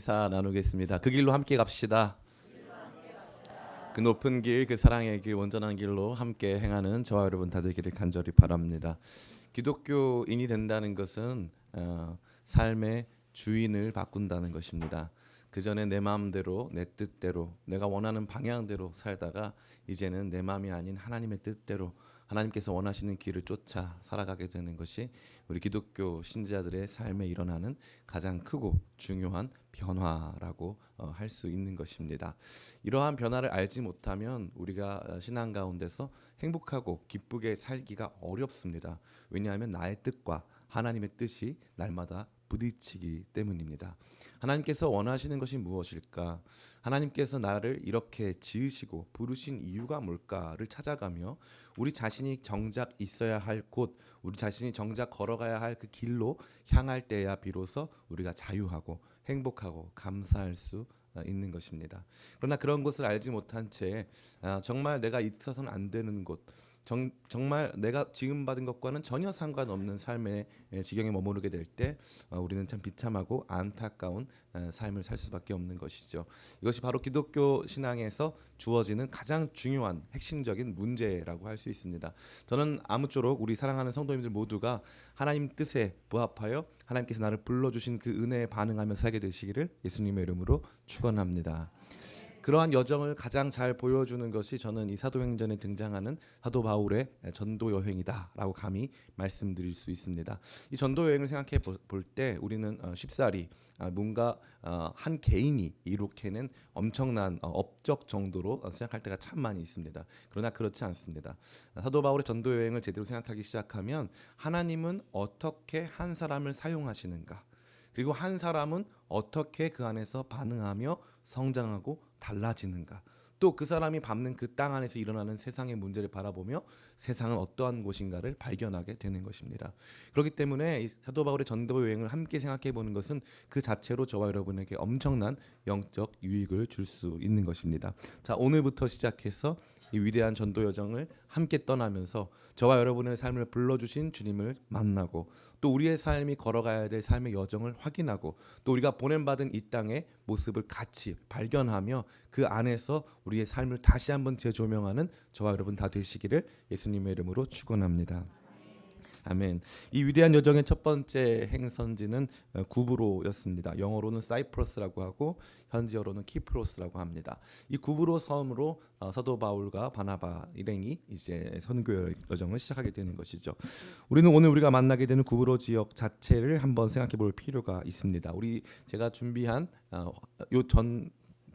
인사 나누겠습니다. 그 길로 함께 갑시다. 그 높은 길, 그 사랑의 길, 온전한 길로 함께 행하는 저와 여러분 다 되기를 간절히 바랍니다. 기독교인이 된다는 것은 삶의 주인을 바꾼다는 것입니다. 그 전에 내 마음대로, 내 뜻대로, 내가 원하는 방향대로 살다가 이제는 내 마음이 아닌 하나님의 뜻대로 하나님께서 원하시는 길을 쫓아 살아가게 되는 것이 우리 기독교 신자들의 삶에 일어나는 가장 크고 중요한 변화라고 할 수 있는 것입니다. 이러한 변화를 알지 못하면 우리가 신앙 가운데서 행복하고 기쁘게 살기가 어렵습니다. 왜냐하면 나의 뜻과 하나님의 뜻이 날마다 부딪히기 때문입니다. 하나님께서 원하시는 것이 무엇일까? 하나님께서 나를 이렇게 지으시고 부르신 이유가 뭘까를 찾아가며 우리 자신이 정작 있어야 할 곳, 우리 자신이 정작 걸어가야 할 그 길로 향할 때야 비로소 우리가 자유하고 행복하고 감사할 수 있는 것입니다. 그러나 그런 것을 알지 못한 채 정말 내가 있어서는 안 되는 곳, 정말 내가 지금 받은 것과는 전혀 상관없는 삶의 지경에 머무르게 될 때 우리는 참 비참하고 안타까운 삶을 살 수밖에 없는 것이죠. 이것이 바로 기독교 신앙에서 주어지는 가장 중요한 핵심적인 문제라고 할 수 있습니다. 저는 아무쪼록 우리 사랑하는 성도님들 모두가 하나님 뜻에 부합하여 하나님께서 나를 불러주신 그 은혜에 반응하며 살게 되시기를 예수님의 이름으로 축원합니다. 그러한 여정을 가장 잘 보여주는 것이 저는 이 사도행전에 등장하는 사도 바울의 전도 여행이다라고 감히 말씀드릴 수 있습니다. 이 전도 여행을 생각해 볼 때 우리는 쉽사리 뭔가 한 개인이 이룩해낸 엄청난 업적 정도로 생각할 때가 참 많이 있습니다. 그러나 그렇지 않습니다. 사도 바울의 전도 여행을 제대로 생각하기 시작하면 하나님은 어떻게 한 사람을 사용하시는가, 그리고 한 사람은 어떻게 그 안에서 반응하며 성장하고 달라지는가, 또 그 사람이 밟는 그 땅 안에서 일어나는 세상의 문제를 바라보며 세상은 어떠한 곳인가를 발견하게 되는 것입니다. 그렇기 때문에 이 사도 바울의 전도 여행을 함께 생각해 보는 것은 그 자체로 저와 여러분에게 엄청난 영적 유익을 줄 수 있는 것입니다. 자, 오늘부터 시작해서 이 위대한 전도 여정을 함께 떠나면서 저와 여러분의 삶을 불러주신 주님을 만나고 또 우리의 삶이 걸어가야 될 삶의 여정을 확인하고 또 우리가 보냄받은 이 땅의 모습을 같이 발견하며 그 안에서 우리의 삶을 다시 한번 재조명하는 저와 여러분 다 되시기를 예수님의 이름으로 축원합니다. 아멘. 이 위대한 여정의 첫 번째 행선지는 구브로였습니다. 영어로는 사이프러스라고 하고 현지어로는 키프로스라고 합니다. 이 구브로 섬으로 사도 바울과 바나바 일행이 이제 선교 여정을 시작하게 되는 것이죠. 우리는 오늘 우리가 만나게 되는 구브로 지역 자체를 한번 생각해 볼 필요가 있습니다. 제가 준비한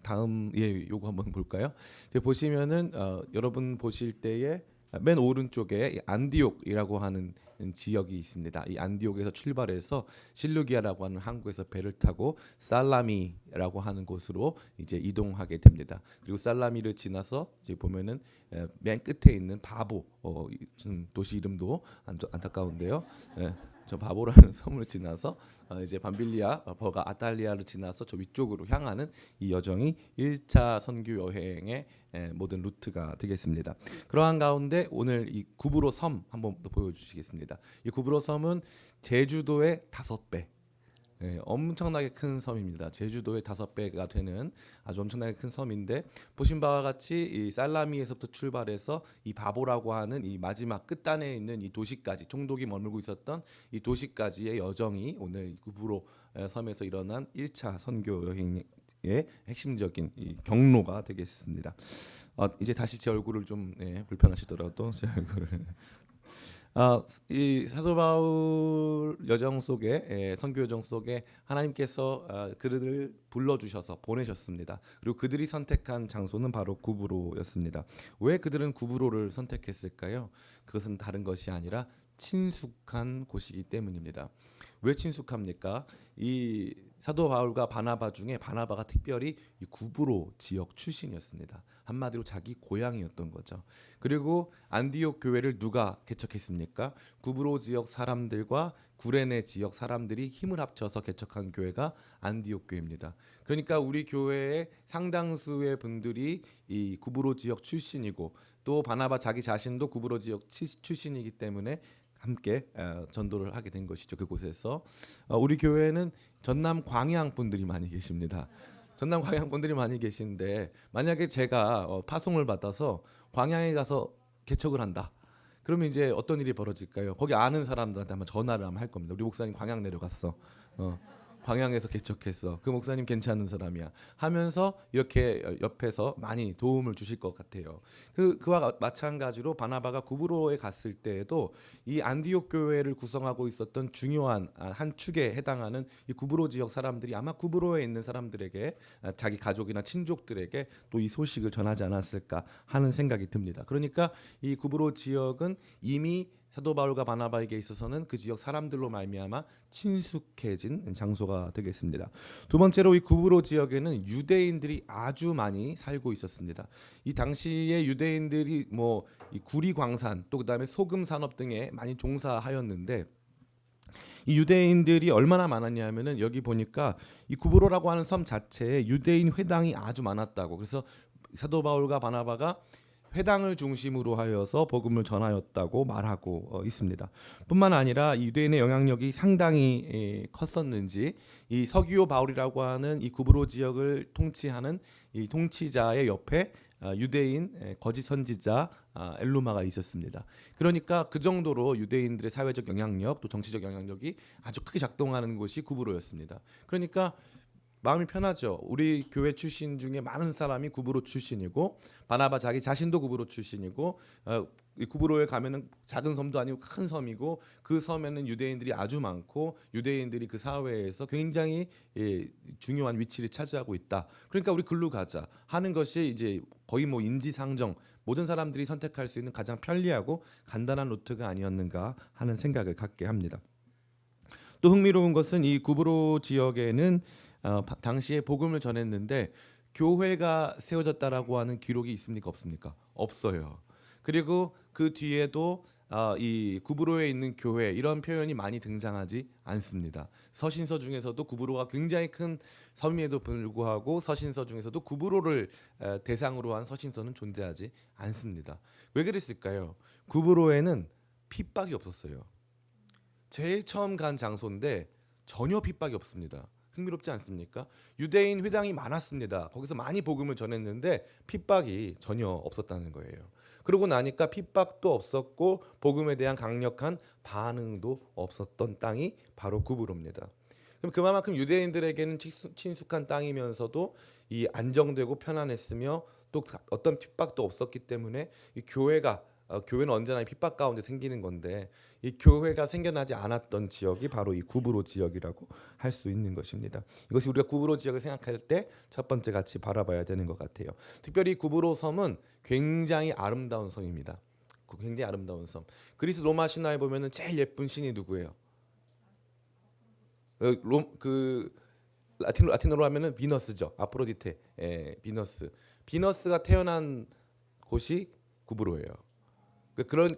다음 요거 한번 볼까요? 보시면은 여러분 보실 때에 맨 오른쪽에 안디옥이라고 하는 지역이 있습니다. 이 안디옥에서 출발해서 실루기아라고 하는 항구에서 배를 타고 살라미라고 하는 곳으로 이제 이동하게 됩니다. 그리고 살라미를 지나서 이제 보면은 맨 끝에 있는 바보, 도시 이름도 안타까운데요. 저 바보라는 섬을 지나서 이제 밤빌리아 버가 아탈리아를 지나서 저 위쪽으로 향하는 이 여정이 1차 선교 여행의 모든 루트가 되겠습니다. 그러한 가운데 오늘 이 구브로 섬 한번 더 보여주시겠습니다. 이 구브로 섬은 제주도의 5배, 엄청나게 큰 섬입니다. 제주도의 5배가 되는 아주 엄청나게 큰 섬인데, 보신 바와 같이 이 살라미에서부터 출발해서 이 바보라고 하는 이 마지막 끝단에 있는 이 도시까지, 총독이 머물고 있었던 이 도시까지의 여정이 오늘 구브로 섬에서 일어난 1차 선교 여행의 핵심적인 이 경로가 되겠습니다. 이제 다시 제 얼굴을 좀 불편하시더라도 제 얼굴을 이 사도 바울 여정 속에 선교 여정 속에 하나님께서 그들을 불러주셔서 보내셨습니다. 그리고 그들이 선택한 장소는 바로 구브로였습니다. 왜 그들은 구브로를 선택했을까요? 그것은 다른 것이 아니라 친숙한 곳이기 때문입니다. 왜 친숙합니까? 이 사도 바울과 바나바 중에 바나바가 특별히 이 구브로 지역 출신이었습니다. 한마디로 자기 고향이었던 거죠. 그리고 안디옥 교회를 누가 개척했습니까? 구브로 지역 사람들과 구레네 지역 사람들이 힘을 합쳐서 개척한 교회가 안디옥 교회입니다. 그러니까 우리 교회의 상당수의 분들이 이 구브로 지역 출신이고 또 바나바 자기 자신도 구브로 지역 출신이기 때문에 함께 전도를 하게 된 것이죠. 그곳에서 우리 교회는 전남 광양 분들이 많이 계십니다. 전남 광양 분들이 많이 계신데 만약에 제가 파송을 받아서 광양에 가서 개척을 한다. 그러면 이제 어떤 일이 벌어질까요? 거기 아는 사람들한테 아마 전화를 아마 할 겁니다. 우리 목사님 광양 내려갔어. 광양에서 개척했어. 그 목사님 괜찮은 사람이야. 하면서 이렇게 옆에서 많이 도움을 주실 것 같아요. 그와 마찬가지로 바나바가 구브로에 갔을 때에도 이 안디옥 교회를 구성하고 있었던 중요한 한 축에 해당하는 이 구브로 지역 사람들이 아마 구브로에 있는 사람들에게 자기 가족이나 친족들에게 또 이 소식을 전하지 않았을까 하는 생각이 듭니다. 그러니까 이 구브로 지역은 이미 사도 바울과 바나바에게 있어서는 그 지역 사람들로 말미암아 친숙해진 장소가 되겠습니다. 두 번째로 이 구브로 지역에는 유대인들이 아주 많이 살고 있었습니다. 이 당시에 유대인들이 이 구리 광산 또 그다음에 소금 산업 등에 많이 종사하였는데 이 유대인들이 얼마나 많았냐면은 여기 보니까 이 구브로라고 하는 섬 자체에 유대인 회당이 아주 많았다고. 그래서 사도 바울과 바나바가 회당을 중심으로 하여서 복음을 전하였다고 말하고 있습니다. 뿐만 아니라 이 유대인의 영향력이 상당히 컸었는지 이 서기오 바울이라고 하는 이 구브로 지역을 통치하는 이 통치자의 옆에 유대인 거짓 선지자 엘루마가 있었습니다. 그러니까 그 정도로 유대인들의 사회적 영향력 또 정치적 영향력이 아주 크게 작동하는 곳이 구브로였습니다. 그러니까 마음이 편하죠. 우리 교회 출신 중에 많은 사람이 구브로 출신이고 바나바 자기 자신도 구브로 출신이고 이 구브로에 가면은 작은 섬도 아니고 큰 섬이고 그 섬에는 유대인들이 아주 많고 유대인들이 그 사회에서 굉장히 중요한 위치를 차지하고 있다. 그러니까 우리 글로 가자 하는 것이 이제 거의 인지상정 모든 사람들이 선택할 수 있는 가장 편리하고 간단한 루트가 아니었는가 하는 생각을 갖게 합니다. 또 흥미로운 것은 이 구브로 지역에는 당시에 복음을 전했는데 교회가 세워졌다라고 하는 기록이 있습니까? 없습니까? 없어요. 그리고 그 뒤에도 이 구브로에 있는 교회 이런 표현이 많이 등장하지 않습니다. 서신서 중에서도 구브로가 굉장히 큰 섬임에도 불구하고 서신서 중에서도 구브로를 대상으로 한 서신서는 존재하지 않습니다. 왜 그랬을까요? 구브로에는 핍박이 없었어요. 제일 처음 간 장소인데 전혀 핍박이 없습니다. 흥미롭지 않습니까? 유대인 회당이 많았습니다. 거기서 많이 복음을 전했는데 핍박이 전혀 없었다는 거예요. 그러고 나니까 핍박도 없었고 복음에 대한 강력한 반응도 없었던 땅이 바로 구브로입니다. 그럼 그만큼 유대인들에게는 친숙한 땅이면서도 이 안정되고 편안했으며 또 어떤 핍박도 없었기 때문에 이 교회는 언제나 핍박 가운데 생기는 건데 이 교회가 생겨나지 않았던 지역이 바로 이 구브로 지역이라고 할 수 있는 것입니다. 이것이 우리가 구브로 지역을 생각할 때 첫 번째 같이 바라봐야 되는 것 같아요. 특별히 구브로 섬은 굉장히 아름다운 섬입니다. 굉장히 아름다운 섬. 그리스 로마 신화에 보면은 제일 예쁜 신이 누구예요? 라틴어로 하면은 비너스죠. 아프로디테, 비너스. 비너스가 태어난 곳이 구브로예요.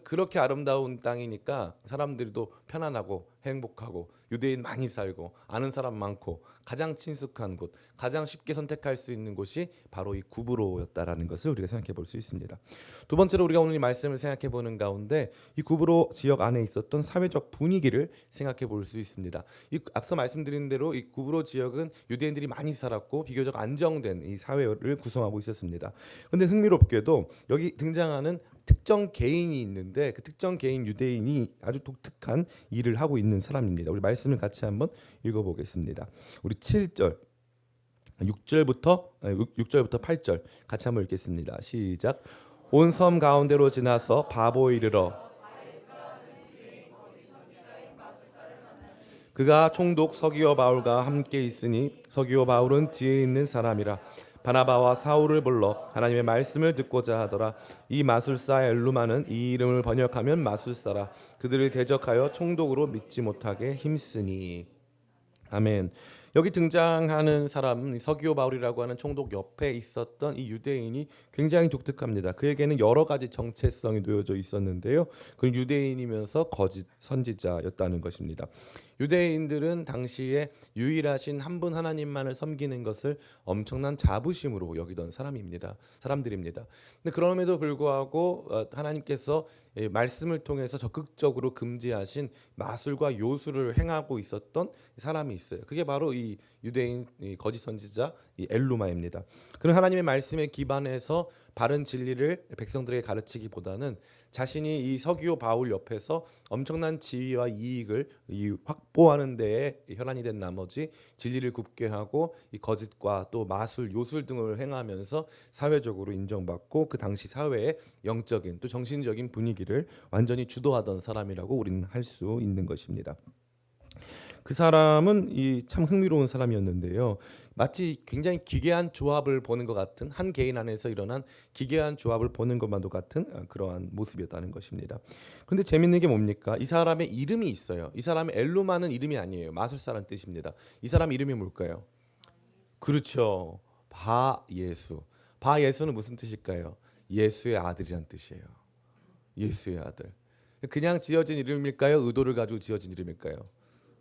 그렇게 아름다운 땅이니까 사람들도 편안하고 행복하고 유대인 많이 살고 아는 사람 많고 가장 친숙한 곳, 가장 쉽게 선택할 수 있는 곳이 바로 이 구브로였다라는 것을 우리가 생각해 볼 수 있습니다. 두 번째로 우리가 오늘 이 말씀을 생각해 보는 가운데 이 구브로 지역 안에 있었던 사회적 분위기를 생각해 볼 수 있습니다. 앞서 말씀드린 대로 이 구브로 지역은 유대인들이 많이 살았고 비교적 안정된 이 사회를 구성하고 있었습니다. 그런데 흥미롭게도 여기 등장하는 특정 개인이 있는데 그 특정 개인 유대인이 아주 독특한 일을 하고 있는 사람입니다. 우리 말씀을 같이 한번 읽어보겠습니다. 우리 7절, 6절부터 8절 같이 한번 읽겠습니다. 시작. 온 섬 가운데로 지나서 바보에 이르러 그가 총독 서기오 바울과 함께 있으니 서기오 바울은 뒤에 있는 사람이라. 바나바와 사울을 불러 하나님의 말씀을 듣고자 하더라. 이 마술사 엘루마는 이 이름을 번역하면 마술사라. 그들을 대적하여 총독으로 믿지 못하게 힘쓰니. 아멘. 여기 등장하는 사람은 서기오 바울이라고 하는 총독 옆에 있었던 이 유대인이 굉장히 독특합니다. 그에게는 여러 가지 정체성이 놓여져 있었는데요. 그는 유대인이면서 거짓 선지자였다는 것입니다. 유대인들은 당시에 유일하신 한 분 하나님만을 섬기는 것을 엄청난 자부심으로 여기던 사람들입니다. 근데 그럼에도 불구하고 하나님께서 말씀을 통해서 적극적으로 금지하신 마술과 요술을 행하고 있었던 사람이 있어요. 그게 바로 이 유대인 이 거짓 선지자 이 엘루마입니다. 그런 하나님의 말씀에 기반해서 바른 진리를 백성들에게 가르치기보다는 자신이 이 서기오 바울 옆에서 엄청난 지위와 이익을 확보하는 데에 혈안이 된 나머지 진리를 굽게 하고 이 거짓과 또 마술, 요술 등을 행하면서 사회적으로 인정받고 그 당시 사회의 영적인 또 정신적인 분위기를 완전히 주도하던 사람이라고 우리는 할 수 있는 것입니다. 그 사람은 이 참 흥미로운 사람이었는데요. 마치 굉장히 기괴한 조합을 보는 것 같은 한 개인 안에서 일어난 기괴한 조합을 보는 것만도 같은 그러한 모습이었다는 것입니다. 그런데 재밌는 게 뭡니까? 이 사람의 이름이 있어요. 이 사람의 엘루마는 이름이 아니에요. 마술사라는 뜻입니다. 이 사람 이름이 뭘까요? 그렇죠. 바예수. 바예수는 무슨 뜻일까요? 예수의 아들이란 뜻이에요. 예수의 아들. 그냥 지어진 이름일까요? 의도를 가지고 지어진 이름일까요?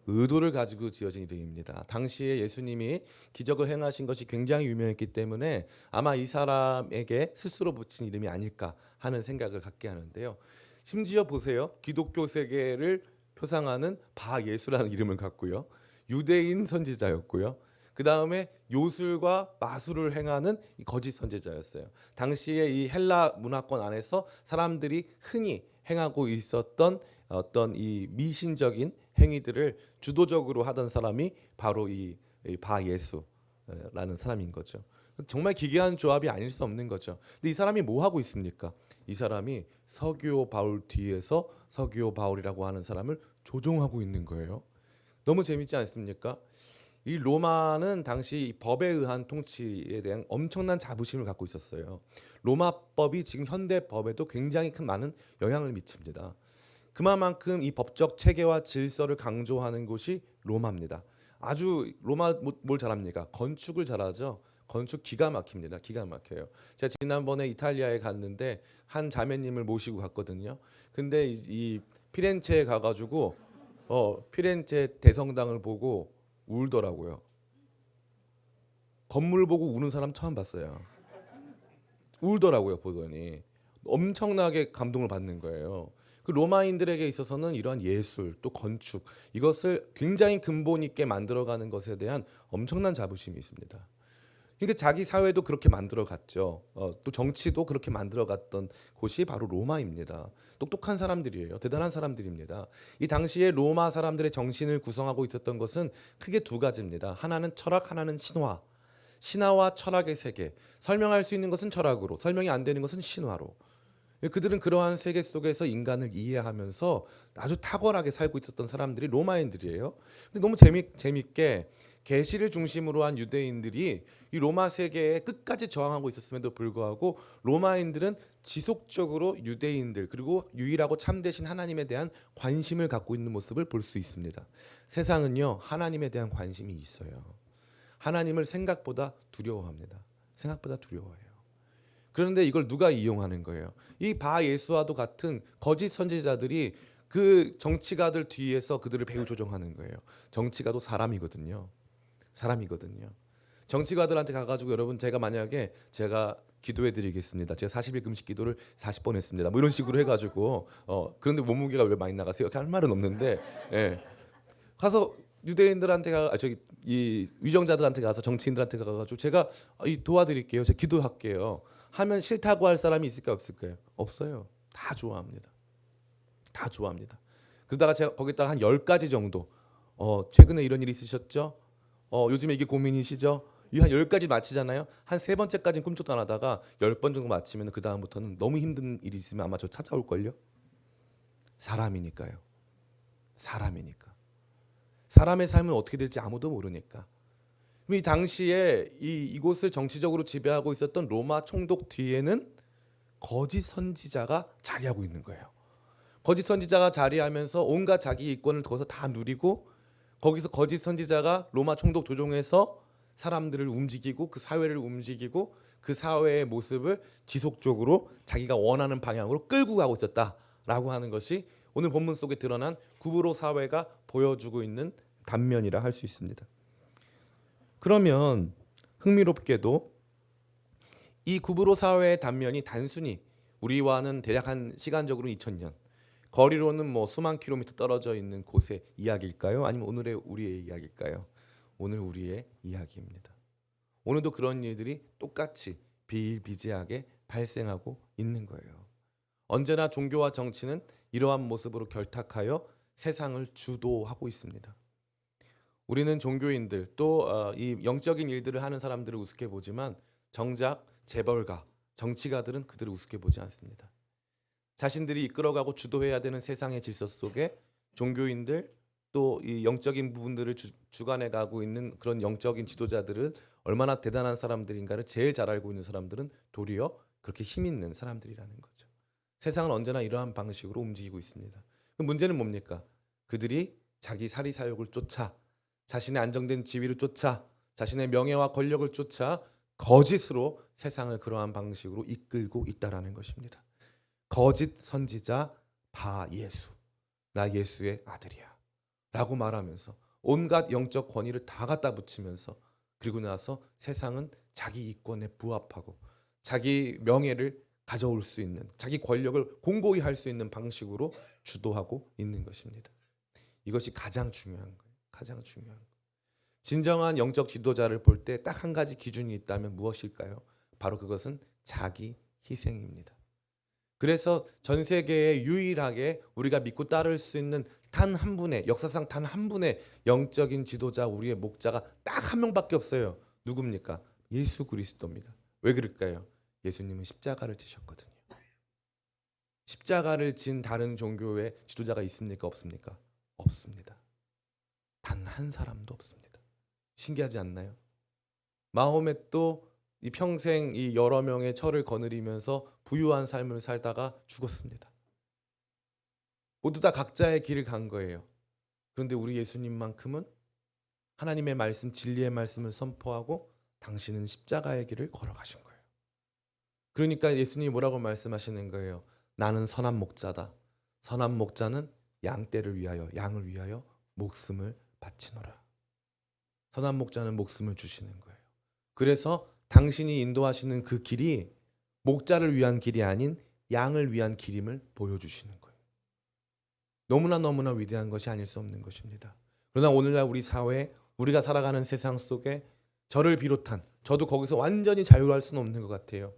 의도를 가지고 지어진 이름입니다. 당시에 예수님이 기적을 행하신 것이 굉장히 유명했기 때문에 아마 이 사람에게 스스로 붙인 이름이 아닐까 하는 생각을 갖게 하는데요. 심지어 보세요. 기독교 세계를 표상하는 바예수라는 이름을 갖고요. 유대인 선지자였고요. 그 다음에 요술과 마술을 행하는 이 거짓 선지자였어요. 당시에 이 헬라 문화권 안에서 사람들이 흔히 행하고 있었던 어떤 이 미신적인 행위들을 주도적으로 하던 사람이 바로 이 바예수라는 사람인 거죠. 정말 기괴한 조합이 아닐 수 없는 거죠. 근데 이 사람이 뭐 하고 있습니까? 이 사람이 서기오 바울 뒤에서 서기오 바울이라고 하는 사람을 조종하고 있는 거예요. 너무 재밌지 않습니까? 이 로마는 당시 법에 의한 통치에 대한 엄청난 자부심을 갖고 있었어요. 로마법이 지금 현대 법에도 굉장히 큰 많은 영향을 미칩니다. 그만큼 이 법적 체계와 질서를 강조하는 곳이 로마입니다. 아주 로마 뭘 잘합니까? 건축을 잘하죠. 건축 기가 막힙니다. 기가 막혀요. 제가 지난번에 이탈리아에 갔는데 한 자매님을 모시고 갔거든요. 근데 이 피렌체에 가가지고 피렌체 대성당을 보고 울더라고요. 건물 보고 우는 사람 처음 봤어요. 울더라고요, 보더니. 엄청나게 감동을 받는 거예요. 그 로마인들에게 있어서는 이러한 예술 또 건축 이것을 굉장히 근본 있게 만들어가는 것에 대한 엄청난 자부심이 있습니다. 그러니까 자기 사회도 그렇게 만들어갔죠. 또 정치도 그렇게 만들어갔던 곳이 바로 로마입니다. 똑똑한 사람들이에요. 대단한 사람들입니다. 이 당시에 로마 사람들의 정신을 구성하고 있었던 것은 크게 두 가지입니다. 하나는 철학, 하나는 신화. 신화와 철학의 세계. 설명할 수 있는 것은 철학으로, 설명이 안 되는 것은 신화로. 그들은 그러한 세계 속에서 인간을 이해하면서 아주 탁월하게 살고 있었던 사람들이 로마인들이에요. 근데 너무 재밌게 계시를 중심으로 한 유대인들이 이 로마 세계에 끝까지 저항하고 있었음에도 불구하고 로마인들은 지속적으로 유대인들 그리고 유일하고 참되신 하나님에 대한 관심을 갖고 있는 모습을 볼 수 있습니다. 세상은요, 하나님에 대한 관심이 있어요. 하나님을 생각보다 두려워합니다. 생각보다 두려워해요. 그런데 이걸 누가 이용하는 거예요? 이 바예수와도 같은 거짓 선지자들이 그 정치가들 뒤에서 그들을 배후 조종하는 거예요. 정치가도 사람이거든요. 사람이거든요. 정치가들한테 가가지고 여러분 제가 기도해 드리겠습니다. 제가 40일 금식 기도를 40번 했습니다. 뭐 이런 식으로 해가지고 그런데 몸무게가 왜 많이 나가세요? 이렇게 할 말은 없는데 가서 유대인들한테 이 위정자들한테 가서 정치인들한테 가가지고 제가 도와드릴게요. 제가 기도할게요. 하면 싫다고 할 사람이 있을까요? 없을까요? 없어요. 다 좋아합니다. 다 좋아합니다. 그러다가 제가 거기다가 한 10가지 정도 최근에 이런 일이 있으셨죠? 요즘에 이게 고민이시죠? 이 한 10가지 마치잖아요. 한 3번째까지는 꿈쩍도 안 하다가 10번 정도 마치면 그 다음부터는 너무 힘든 일이 있으면 아마 저 찾아올걸요? 사람이니까요. 사람이니까. 사람의 삶은 어떻게 될지 아무도 모르니까. 이 당시에 이곳을 정치적으로 지배하고 있었던 로마 총독 뒤에는 거짓 선지자가 자리하고 있는 거예요. 거짓 선지자가 자리하면서 온갖 자기 이권을 거기서 다 누리고 거기서 거짓 선지자가 로마 총독 조종해서 사람들을 움직이고 그 사회를 움직이고 그 사회의 모습을 지속적으로 자기가 원하는 방향으로 끌고 가고 있었다라고 하는 것이 오늘 본문 속에 드러난 구브로 사회가 보여주고 있는 단면이라 할 수 있습니다. 그러면 흥미롭게도 이 구브로 사회의 단면이 단순히 우리와는 대략 한 시간적으로 2000년, 거리로는 뭐 수만 킬로미터 떨어져 있는 곳의 이야기일까요? 아니면 오늘의 우리의 이야기일까요? 오늘 우리의 이야기입니다. 오늘도 그런 일들이 똑같이 비일비재하게 발생하고 있는 거예요. 언제나 종교와 정치는 이러한 모습으로 결탁하여 세상을 주도하고 있습니다. 우리는 종교인들 또 이 영적인 일들을 하는 사람들을 우습게 보지만 정작 재벌가, 정치가들은 그들을 우습게 보지 않습니다. 자신들이 이끌어가고 주도해야 되는 세상의 질서 속에 종교인들 또 이 영적인 부분들을 주관해 가고 있는 그런 영적인 지도자들을 얼마나 대단한 사람들인가를 제일 잘 알고 있는 사람들은 도리어 그렇게 힘 있는 사람들이라는 거죠. 세상은 언제나 이러한 방식으로 움직이고 있습니다. 문제는 뭡니까? 그들이 자기 사리사욕을 쫓아, 자신의 안정된 지위를 쫓아, 자신의 명예와 권력을 쫓아 거짓으로 세상을 그러한 방식으로 이끌고 있다라는 것입니다. 거짓 선지자 바 예수, 나 예수의 아들이야 라고 말하면서 온갖 영적 권위를 다 갖다 붙이면서 그리고 나서 세상은 자기 이권에 부합하고 자기 명예를 가져올 수 있는, 자기 권력을 공고히 할 수 있는 방식으로 주도하고 있는 것입니다. 이것이 가장 중요한 거예요. 가장 중요한 거. 진정한 영적 지도자를 볼 때 딱 한 가지 기준이 있다면 무엇일까요? 바로 그것은 자기 희생입니다. 그래서 전 세계에 유일하게 우리가 믿고 따를 수 있는 단 한 분의, 역사상 단 한 분의 영적인 지도자, 우리의 목자가 딱 한 명밖에 없어요. 누굽니까? 예수 그리스도입니다. 왜 그럴까요? 예수님은 십자가를 지셨거든요. 십자가를 진 다른 종교의 지도자가 있습니까? 없습니까? 없습니다. 단 한 사람도 없습니다. 신기하지 않나요? 마호멧도 이 평생 이 여러 명의 철을 거느리면서 부유한 삶을 살다가 죽었습니다. 모두 다 각자의 길을 간 거예요. 그런데 우리 예수님만큼은 하나님의 말씀, 진리의 말씀을 선포하고 당신은 십자가의 길을 걸어가신 거예요. 그러니까 예수님이 뭐라고 말씀하시는 거예요? 나는 선한 목자다. 선한 목자는 양떼를 위하여, 양을 위하여 목숨을 바치노라. 선한 목자는 목숨을 주시는 거예요. 그래서 당신이 인도하시는 그 길이 목자를 위한 길이 아닌 양을 위한 길임을 보여주시는 거예요. 너무나 위대한 것이 아닐 수 없는 것입니다. 그러나 오늘날 우리 사회, 우리가 살아가는 세상 속에 저를 비롯한, 저도 거기서 완전히 자유할 수는 없는 것 같아요.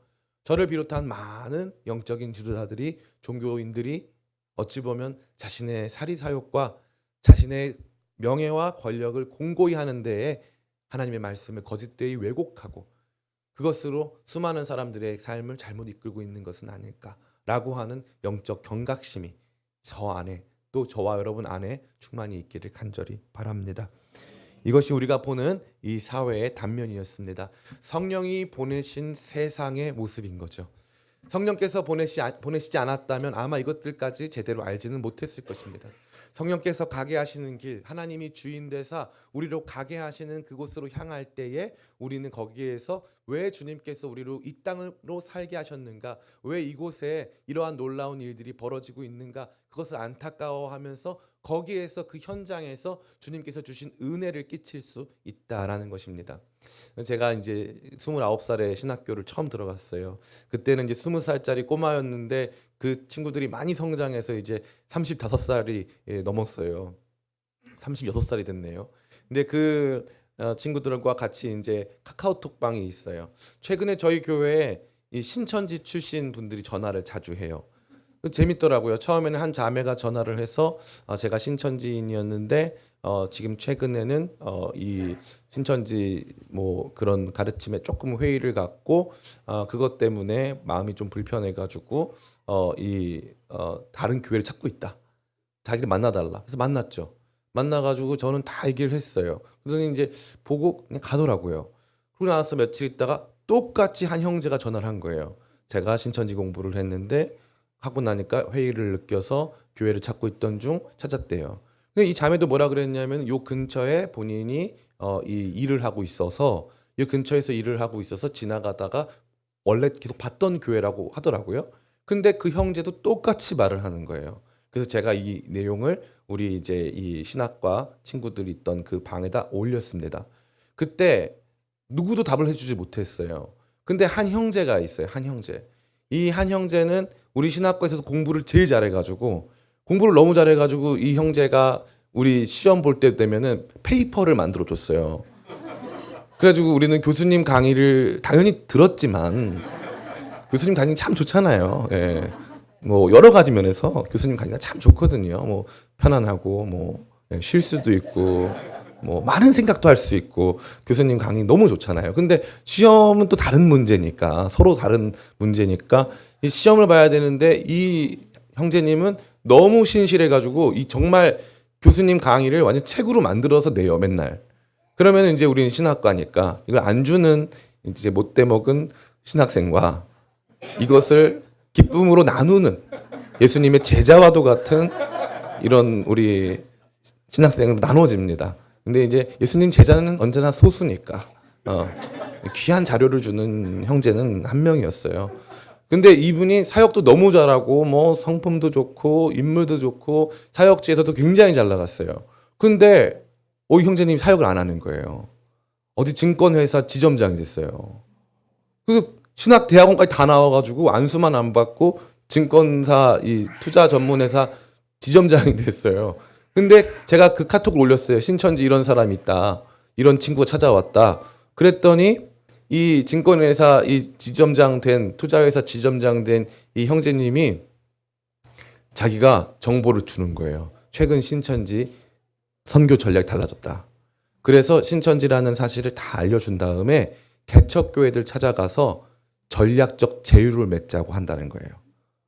저를 비롯한 많은 영적인 지도자들이, 종교인들이 어찌 보면 자신의 사리사욕과 자신의 명예와 권력을 공고히 하는 데에 하나님의 말씀을 거짓되이 왜곡하고 그것으로 수많은 사람들의 삶을 잘못 이끌고 있는 것은 아닐까라고 하는 영적 경각심이 저 안에, 또 저와 여러분 안에 충만히 있기를 간절히 바랍니다. 이것이 우리가 보는 이 사회의 단면이었습니다. 성령이 보내신 세상의 모습인 거죠. 성령께서 보내시지 않았다면 아마 이것들까지 제대로 알지는 못했을 것입니다. 성령께서 가게 하시는 길, 하나님이 주인 되사 우리로 가게 하시는 그곳으로 향할 때에 우리는 거기에서 왜 주님께서 우리로 이 땅으로 살게 하셨는가, 왜 이곳에 이러한 놀라운 일들이 벌어지고 있는가, 그것을 안타까워하면서 거기에서, 그 현장에서 주님께서 주신 은혜를 끼칠 수 있다라는 것입니다. 제가 이제 29살에 신학교를 처음 들어갔어요. 그때는 이제 20살짜리 꼬마였는데 그 친구들이 많이 성장해서 이제 35살이 넘었어요. 36살이 됐네요. 근데 그 친구들과 같이 이제 카카오톡방이 있어요. 최근에 저희 교회에 이 신천지 출신 분들이 전화를 자주 해요. 재밌더라고요. 처음에는 한 자매가 전화를 해서 제가 신천지인이었는데 지금 최근에는 이 신천지 뭐 그런 가르침에 조금 회의를 갖고 그것 때문에 마음이 좀 불편해가지고 다른 교회를 찾고 있다. 자기를 만나달라. 그래서 만났죠. 만나가지고 저는 다 얘기를 했어요. 그러더니 이제 보고 그냥 가더라고요. 그러고 나서 며칠 있다가 똑같이 한 형제가 전화를 한 거예요. 제가 신천지 공부를 했는데 하고 나니까 회의를 느껴서 교회를 찾고 있던 중 찾았대요. 근데 이 자매도 뭐라 그랬냐면 요 근처에 본인이 이 일을 하고 있어서 이 근처에서 일을 하고 있어서 지나가다가 원래 계속 봤던 교회라고 하더라고요. 근데 그 형제도 똑같이 말을 하는 거예요. 그래서 제가 이 내용을 우리 이제 이 신학과 친구들이 있던 그 방에다 올렸습니다. 그때 누구도 답을 해주지 못했어요. 근데 한 형제가 있어요. 한 형제. 이 한 형제는 우리 신학과에서도 공부를 제일 잘해가지고 공부를 너무 잘해가지고 이 형제가 우리 시험 볼 때 되면은 페이퍼를 만들어 줬어요. 그래가지고 우리는 교수님 강의를 당연히 들었지만 교수님 강의 참 좋잖아요. 예. 뭐 여러 가지 면에서 교수님 강의가 참 좋거든요. 뭐 편안하고 뭐 쉴 수도 있고 뭐 많은 생각도 할 수 있고 교수님 강의 너무 좋잖아요. 근데 시험은 또 다른 문제니까 서로 다른 문제니까 이 시험을 봐야 되는데 이 형제님은 너무 신실해가지고 이 정말 교수님 강의를 완전 책으로 만들어서 내요 맨날. 그러면 이제 우리는 신학과니까 이걸 안 주는 이제 못돼 먹은 신학생과 이것을 기쁨으로 나누는 예수님의 제자와도 같은 이런 우리 신학생으로 나눠집니다. 근데 이제 예수님 제자는 언제나 소수니까 귀한 자료를 주는 형제는 한 명이었어요. 근데 이분이 사역도 너무 잘하고 뭐 성품도 좋고 인물도 좋고 사역지에서도 굉장히 잘 나갔어요. 근데 이 형제님이 사역을 안 하는 거예요. 어디 증권회사 지점장이 됐어요. 그래서 신학대학원까지 다 나와가지고 안수만 안 받고 증권사 이 투자 전문회사 지점장이 됐어요. 근데 제가 그 카톡을 올렸어요. 신천지 이런 사람이 있다. 이런 친구가 찾아왔다. 그랬더니 이 증권회사 이 지점장 된 투자회사 지점장 된 이 형제님이 자기가 정보를 주는 거예요. 최근 신천지 선교 전략이 달라졌다. 그래서 신천지라는 사실을 다 알려준 다음에 개척교회들 찾아가서 전략적 제휴를 맺자고 한다는 거예요.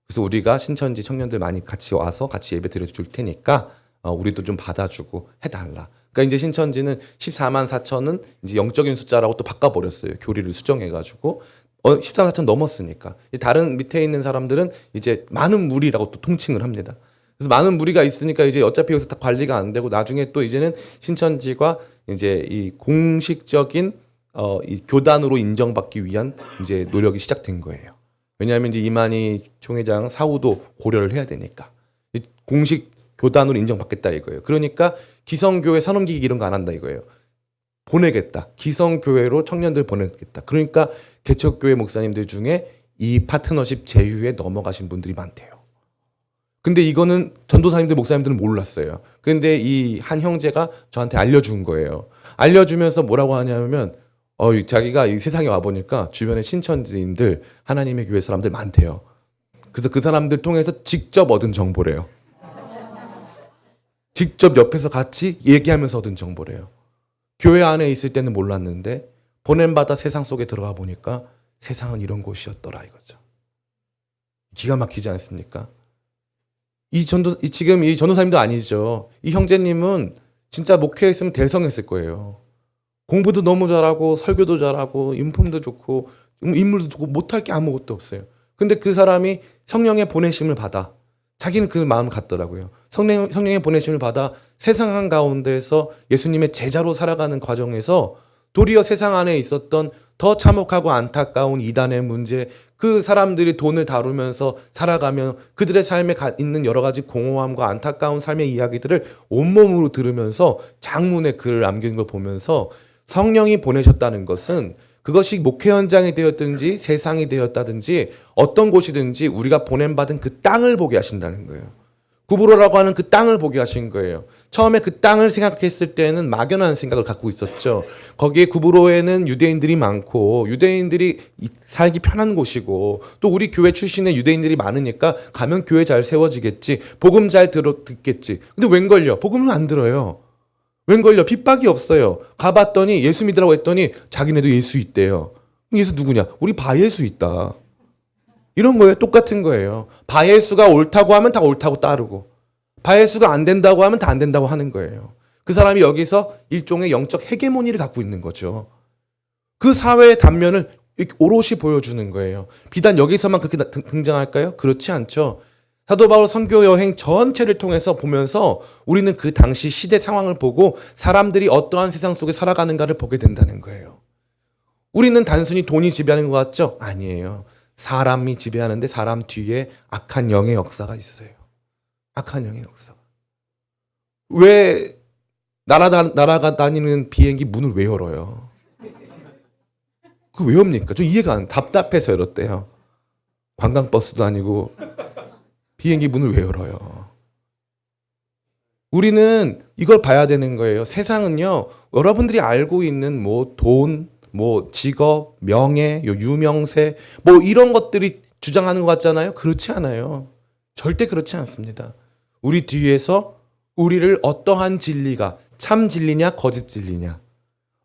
그래서 우리가 신천지 청년들 많이 같이 와서 같이 예배 드려줄 테니까 우리도 좀 받아주고 해달라. 그러니까 이제 신천지는 14만 4천은 이제 영적인 숫자라고 또 바꿔버렸어요. 교리를 수정해가지고 14만 4천 넘었으니까 다른 밑에 있는 사람들은 이제 많은 무리라고 또 통칭을 합니다. 그래서 많은 무리가 있으니까 이제 어차피 여기서 다 관리가 안 되고 나중에 또 이제는 신천지가 이제 이 공식적인 이 교단으로 인정받기 위한 이제 노력이 시작된 거예요. 왜냐하면 이제 이만희 총회장 사후도 고려를 해야 되니까 공식 교단으로 인정받겠다 이거예요. 그러니까 기성교회 산업기기 이런 거 안 한다 이거예요. 보내겠다. 기성교회로 청년들 보내겠다. 그러니까 개척교회 목사님들 중에 이 파트너십 제휴에 넘어가신 분들이 많대요. 근데 이거는 전도사님들 목사님들은 몰랐어요. 근데 이 한 형제가 저한테 알려준 거예요. 알려주면서 뭐라고 하냐면 자기가 이 세상에 와보니까 주변에 신천지인들 하나님의 교회 사람들 많대요. 그래서 그 사람들 통해서 직접 얻은 정보래요. 직접 옆에서 같이 얘기하면서 얻은 정보래요. 교회 안에 있을 때는 몰랐는데 보냄받아 세상 속에 들어가 보니까 세상은 이런 곳이었더라 이거죠. 기가 막히지 않습니까? 지금 이 전도사님도 아니죠. 이 형제님은 진짜 목회했으면 대성했을 거예요. 공부도 너무 잘하고 설교도 잘하고 인품도 좋고 인물도 좋고 못할 게 아무것도 없어요. 근데 그 사람이 성령의 보내심을 받아 자기는 그 마음을 갖더라고요. 성령의 보내심을 받아 세상 한가운데에서 예수님의 제자로 살아가는 과정에서 도리어 세상 안에 있었던 더 참혹하고 안타까운 이단의 문제, 그 사람들이 돈을 다루면서 살아가며 그들의 삶에 있는 여러 가지 공허함과 안타까운 삶의 이야기들을 온몸으로 들으면서 장문의 글을 남긴 걸 보면서 성령이 보내셨다는 것은 그것이 목회 현장이 되었든지 세상이 되었다든지 어떤 곳이든지 우리가 보냄받은 그 땅을 보게 하신다는 거예요. 구브로라고 하는 그 땅을 보게 하신 거예요. 처음에 그 땅을 생각했을 때는 막연한 생각을 갖고 있었죠. 거기에 구브로에는 유대인들이 많고 유대인들이 살기 편한 곳이고 또 우리 교회 출신의 유대인들이 많으니까 가면 교회 잘 세워지겠지. 복음 잘 듣겠지. 근데 웬걸요? 복음을 안 들어요. 웬걸요? 핍박이 없어요. 가봤더니 예수 믿으라고 했더니 자기네도 예수 있대요. 예수 누구냐? 우리 바예수 있다. 이런 거예요. 똑같은 거예요. 바예수가 옳다고 하면 다 옳다고 따르고 바예수가 안 된다고 하면 다 안 된다고 하는 거예요. 그 사람이 여기서 일종의 영적 헤게모니를 갖고 있는 거죠. 그 사회의 단면을 오롯이 보여주는 거예요. 비단 여기서만 그렇게 등장할까요? 그렇지 않죠. 사도 바울 선교 여행 전체를 통해서 보면서 우리는 그 당시 시대 상황을 보고 사람들이 어떠한 세상 속에 살아가는가를 보게 된다는 거예요. 우리는 단순히 돈이 지배하는 것 같죠? 아니에요. 사람이 지배하는데 사람 뒤에 악한 영의 역사가 있어요. 악한 영의 역사가. 왜 날아가 다니는 비행기 문을 왜 열어요? 왜 엽니까? 좀 이해가 안 답답해서 열었대요. 관광버스도 아니고 비행기 문을 왜 열어요? 우리는 이걸 봐야 되는 거예요. 세상은요, 여러분들이 알고 있는 뭐 돈, 뭐 직업, 명예, 유명세, 뭐 이런 것들이 주장하는 것 같잖아요. 그렇지 않아요. 절대 그렇지 않습니다. 우리 뒤에서 우리를 어떠한 진리가 참 진리냐 거짓 진리냐,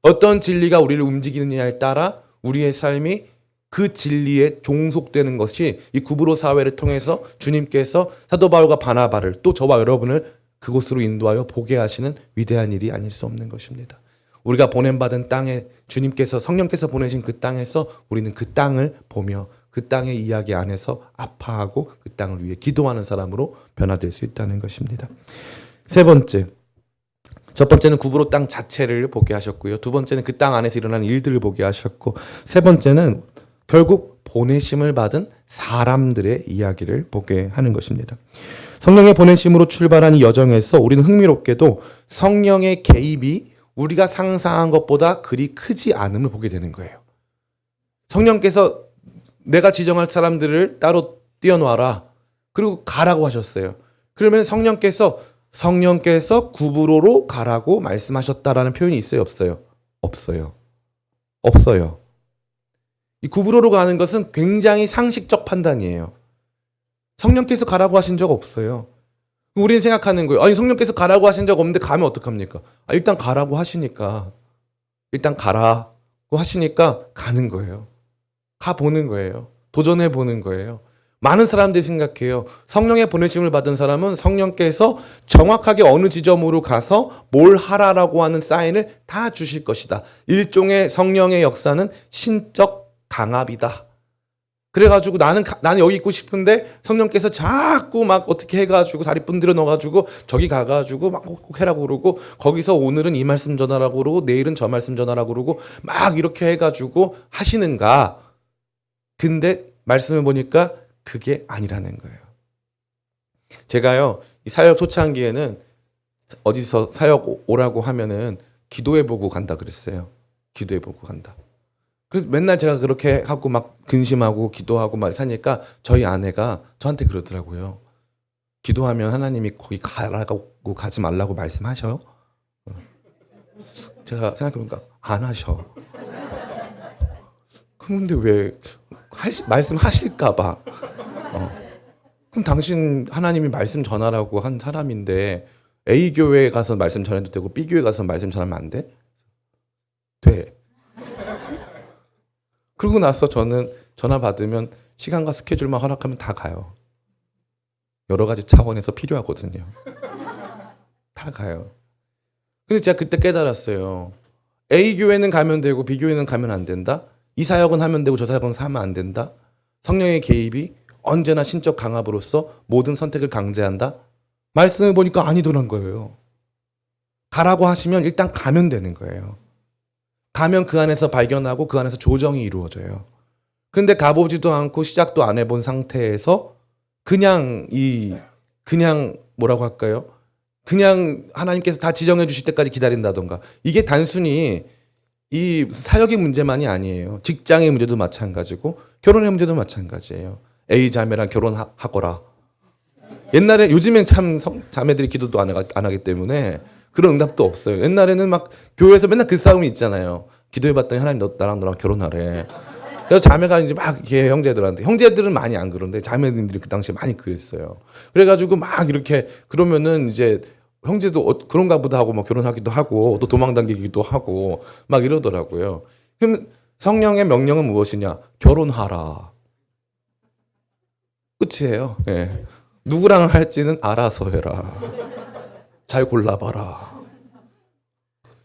어떤 진리가 우리를 움직이느냐에 따라 우리의 삶이 그 진리에 종속되는 것이 이 구브로 사회를 통해서 주님께서 사도 바울과 바나바를 또 저와 여러분을 그곳으로 인도하여 보게 하시는 위대한 일이 아닐 수 없는 것입니다. 우리가 보냄받은 땅에 주님께서 성령께서 보내신 그 땅에서 우리는 그 땅을 보며 그 땅의 이야기 안에서 아파하고 그 땅을 위해 기도하는 사람으로 변화될 수 있다는 것입니다. 세 번째, 첫 번째는 구브로 땅 자체를 보게 하셨고요. 두 번째는 그 땅 안에서 일어나는 일들을 보게 하셨고, 세 번째는 결국 보내심을 받은 사람들의 이야기를 보게 하는 것입니다. 성령의 보내심으로 출발한 이 여정에서 우리는 흥미롭게도 성령의 개입이 우리가 상상한 것보다 그리 크지 않음을 보게 되는 거예요. 성령께서 내가 지정할 사람들을 따로 띄워놓아라. 그리고 가라고 하셨어요. 그러면 성령께서 구브로로 가라고 말씀하셨다라는 표현이 있어요, 없어요? 없어요. 이 구브로로 가는 것은 굉장히 상식적 판단이에요. 성령께서 가라고 하신 적 없어요. 우리는 생각하는 거예요. 아니, 성령께서 가라고 하신 적 없는데 가면 어떡합니까? 일단 가라고 하시니까, 일단 가라고 하시니까 가는 거예요. 가보는 거예요. 도전해 보는 거예요. 많은 사람들이 생각해요. 성령의 보내심을 받은 사람은 성령께서 정확하게 어느 지점으로 가서 뭘 하라라고 하는 사인을 다 주실 것이다. 일종의 성령의 역사는 신적 강압이다. 그래가지고 나는 여기 있고 싶은데 성령께서 자꾸 막 어떻게 해가지고 다리 분들어 넣어가지고 저기 가가지고 막 꼭 해라고 그러고, 거기서 오늘은 이 말씀 전하라고 그러고 내일은 저 말씀 전하라고 그러고 막 이렇게 해가지고 하시는가. 근데 말씀을 보니까 그게 아니라는 거예요. 제가요, 이 사역 초창기에는 어디서 사역 오라고 하면은 기도해보고 간다 그랬어요. 기도해보고 간다. 그래서 맨날 제가 그렇게 하고 막 근심하고 기도하고 막 하니까 저희 아내가 저한테 그러더라고요. 기도하면 하나님이 거기 가라고 가지 말라고 말씀하셔요? 제가 생각해보니까 안 하셔. 그런데 왜 말씀하실까봐. 그럼 당신 하나님이 말씀 전하라고 한 사람인데 A 교회에 가서 말씀 전해도 되고 B 교회 가서 말씀 전하면 안 돼? 돼. 그러고 나서 저는 전화 받으면 시간과 스케줄만 허락하면 다 가요. 여러 가지 차원에서 필요하거든요. 다 가요. 근데 제가 그때 깨달았어요. A 교회는 가면 되고 B 교회는 가면 안 된다. 이 사역은 하면 되고 저 사역은 하면 안 된다. 성령의 개입이 언제나 신적 강압으로서 모든 선택을 강제한다. 말씀을 보니까 아니더란 거예요. 가라고 하시면 일단 가면 되는 거예요. 가면 그 안에서 발견하고 그 안에서 조정이 이루어져요. 근데 가보지도 않고 시작도 안 해본 상태에서 그냥 뭐라고 할까요? 그냥 하나님께서 다 지정해 주실 때까지 기다린다던가. 이게 단순히 이 사역의 문제만이 아니에요. 직장의 문제도 마찬가지고 결혼의 문제도 마찬가지예요. A 자매랑 결혼하거라. 옛날에, 요즘엔 참 자매들이 기도도 안 하기 때문에 그런 응답도 없어요. 옛날에는 막 교회에서 맨날 그 싸움이 있잖아요. 기도해봤더니 하나님 나랑 결혼하래. 그래서 자매가 이제 막 이렇게 형제들은 많이 안 그런데 자매님들이 그 당시에 많이 그랬어요. 그래가지고 막 이렇게 그러면은 이제 형제도 그런가 보다 하고 막 결혼하기도 하고 또 도망다니기도 하고 막 이러더라고요. 그럼 성령의 명령은 무엇이냐? 결혼하라. 끝이에요. 네. 누구랑 할지는 알아서 해라. 잘 골라봐라.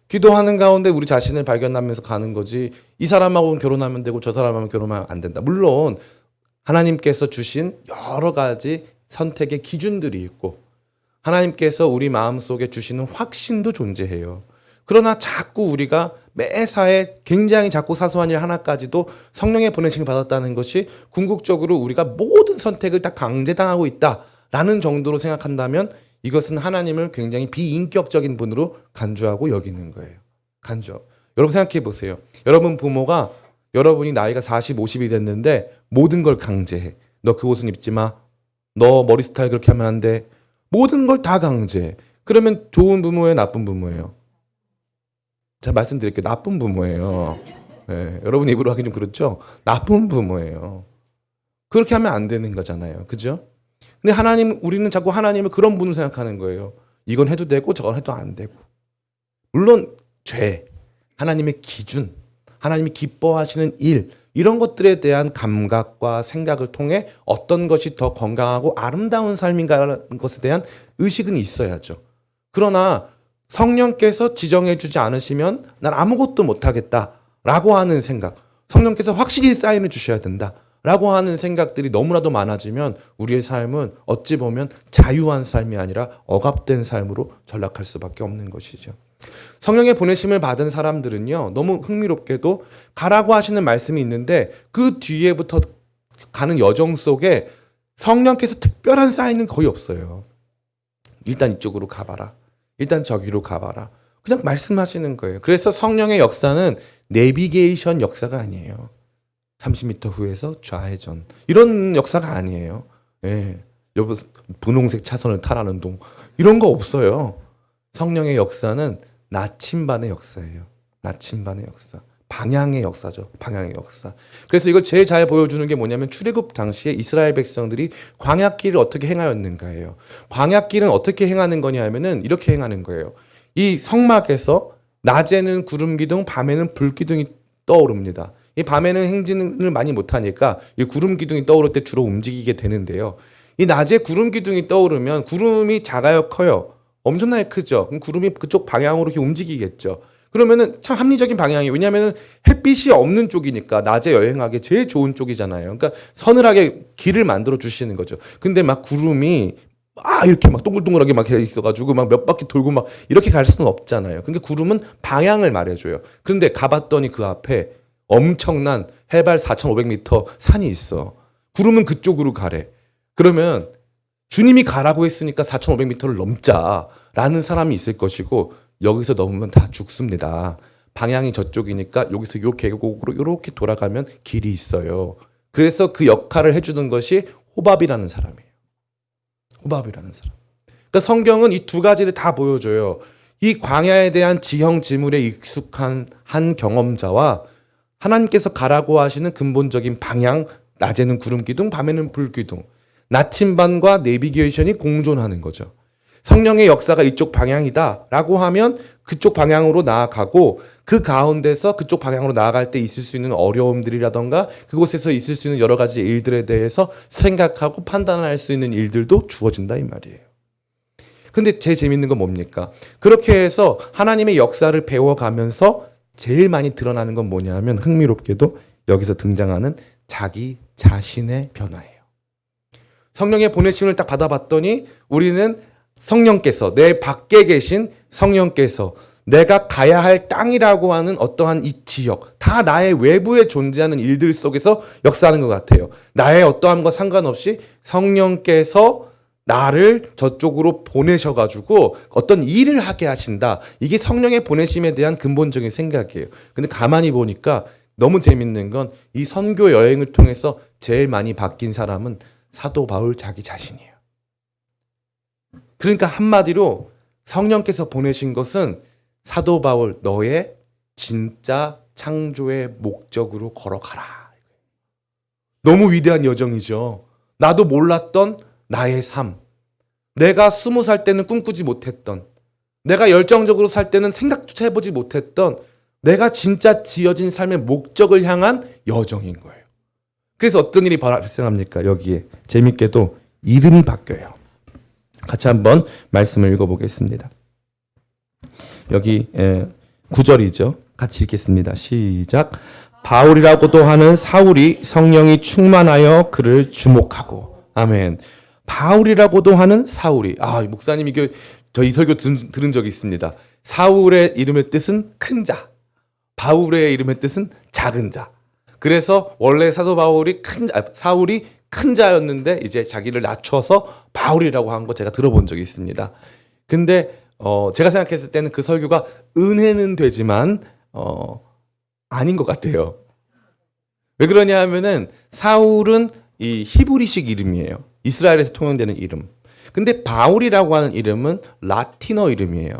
기도하는 가운데 우리 자신을 발견하면서 가는 거지, 이 사람하고는 결혼하면 되고 저 사람하고는 결혼하면 안 된다. 물론 하나님께서 주신 여러 가지 선택의 기준들이 있고 하나님께서 우리 마음속에 주시는 확신도 존재해요. 그러나 자꾸 우리가 매사에 굉장히 작고 사소한 일 하나까지도 성령의 보내심을 받았다는 것이 궁극적으로 우리가 모든 선택을 다 강제당하고 있다 라는 정도로 생각한다면 이것은 하나님을 굉장히 비인격적인 분으로 간주하고 여기는 거예요. 간주. 여러분 생각해 보세요. 여러분 부모가 여러분이 나이가 40, 50이 됐는데 모든 걸 강제해. 너 그 옷은 입지 마. 너 머리 스타일 그렇게 하면 안 돼. 모든 걸 다 강제해. 그러면 좋은 부모예요, 나쁜 부모예요? 제가 말씀드릴게요. 나쁜 부모예요. 네, 여러분 입으로 하기 좀 그렇죠? 나쁜 부모예요. 그렇게 하면 안 되는 거잖아요. 그죠? 근데 우리는 자꾸 하나님을 그런 분으로 생각하는 거예요. 이건 해도 되고 저건 해도 안 되고. 물론 죄, 하나님의 기준, 하나님이 기뻐하시는 일, 이런 것들에 대한 감각과 생각을 통해 어떤 것이 더 건강하고 아름다운 삶인가라는 것에 대한 의식은 있어야죠. 그러나 성령께서 지정해주지 않으시면 난 아무것도 못하겠다라고 하는 생각, 성령께서 확실히 사인을 주셔야 된다라고 하는 생각들이 너무나도 많아지면 우리의 삶은 어찌 보면 자유한 삶이 아니라 억압된 삶으로 전락할 수밖에 없는 것이죠. 성령의 보내심을 받은 사람들은요, 너무 흥미롭게도 가라고 하시는 말씀이 있는데 그 뒤에부터 가는 여정 속에 성령께서 특별한 사인은 거의 없어요. 일단 이쪽으로 가봐라. 일단 저기로 가봐라. 그냥 말씀하시는 거예요. 그래서 성령의 역사는 내비게이션 역사가 아니에요. 30m 후에서 좌회전. 이런 역사가 아니에요. 예. 여보, 분홍색 차선을 타라는 둥. 이런 거 없어요. 성령의 역사는 나침반의 역사예요. 나침반의 역사. 방향의 역사죠. 방향의 역사. 그래서 이걸 제일 잘 보여주는 게 뭐냐면 출애굽 당시에 이스라엘 백성들이 광야길을 어떻게 행하였는가예요. 광야길은 어떻게 행하는 거냐 하면은 이렇게 행하는 거예요. 이 성막에서 낮에는 구름 기둥, 밤에는 불 기둥이 떠오릅니다. 이 밤에는 행진을 많이 못하니까 이 구름 기둥이 떠오를 때 주로 움직이게 되는데요. 이 낮에 구름 기둥이 떠오르면 구름이 작아요, 커요? 엄청나게 크죠. 그럼 구름이 그쪽 방향으로 이렇게 움직이겠죠. 그러면은 참 합리적인 방향이에요. 왜냐하면 햇빛이 없는 쪽이니까 낮에 여행하기 제일 좋은 쪽이잖아요. 그러니까 서늘하게 길을 만들어 주시는 거죠. 근데 막 구름이 이렇게 막 동글동글하게 막 있어가지고 막 몇 바퀴 돌고 막 이렇게 갈 수는 없잖아요. 그러니까 구름은 방향을 말해줘요. 그런데 가봤더니 그 앞에 엄청난 해발 4,500m 산이 있어. 구름은 그쪽으로 가래. 그러면 주님이 가라고 했으니까 4,500m를 넘자라는 사람이 있을 것이고 여기서 넘으면 다 죽습니다. 방향이 저쪽이니까 여기서 요 계곡으로 이렇게 돌아가면 길이 있어요. 그래서 그 역할을 해주는 것이 호밥이라는 사람이에요. 호밥이라는 사람. 그러니까 성경은 이 두 가지를 다 보여줘요. 이 광야에 대한 지형지물에 익숙한 한 경험자와 하나님께서 가라고 하시는 근본적인 방향, 낮에는 구름 기둥, 밤에는 불 기둥. 나침반과 내비게이션이 공존하는 거죠. 성령의 역사가 이쪽 방향이다라고 하면 그쪽 방향으로 나아가고 그 가운데서 그쪽 방향으로 나아갈 때 있을 수 있는 어려움들이라던가 그곳에서 있을 수 있는 여러 가지 일들에 대해서 생각하고 판단할 수 있는 일들도 주어진다 이 말이에요. 근데 제일 재밌는 건 뭡니까? 그렇게 해서 하나님의 역사를 배워가면서 제일 많이 드러나는 건 뭐냐면 흥미롭게도 여기서 등장하는 자기 자신의 변화예요. 성령의 보내심을 딱 받아봤더니 우리는 성령께서 내 밖에 계신 성령께서 내가 가야 할 땅이라고 하는 어떠한 이 지역 다 나의 외부에 존재하는 일들 속에서 역사하는 것 같아요. 나의 어떠함과 상관없이 성령께서 나를 저쪽으로 보내셔가지고 어떤 일을 하게 하신다. 이게 성령의 보내심에 대한 근본적인 생각이에요. 근데 가만히 보니까 너무 재밌는 건 이 선교 여행을 통해서 제일 많이 바뀐 사람은 사도 바울 자기 자신이에요. 그러니까 한마디로 성령께서 보내신 것은 사도 바울 너의 진짜 창조의 목적으로 걸어가라. 너무 위대한 여정이죠. 나도 몰랐던 나의 삶. 내가 20살 때는 꿈꾸지 못했던, 내가 열정적으로 살 때는 생각조차 해보지 못했던 내가 진짜 지어진 삶의 목적을 향한 여정인 거예요. 그래서 어떤 일이 발생합니까? 여기에 재밌게도 이름이 바뀌어요. 같이 한번 말씀을 읽어보겠습니다. 여기 9절이죠. 같이 읽겠습니다. 시작. 바울이라고도 하는 사울이 성령이 충만하여 그를 주목하고. 아멘. 바울이라고도 하는 사울이. 목사님 이게 저 이 설교 들은 적이 있습니다. 사울의 이름의 뜻은 큰 자. 바울의 이름의 뜻은 작은 자. 그래서 원래 사도 바울이 사울이 큰 자였는데 이제 자기를 낮춰서 바울이라고 한 거 제가 들어본 적이 있습니다. 근데 제가 생각했을 때는 그 설교가 은혜는 되지만 아닌 것 같아요. 왜 그러냐 하면은 사울은 이 히브리식 이름이에요. 이스라엘에서 통용되는 이름. 근데 바울이라고 하는 이름은 라틴어 이름이에요.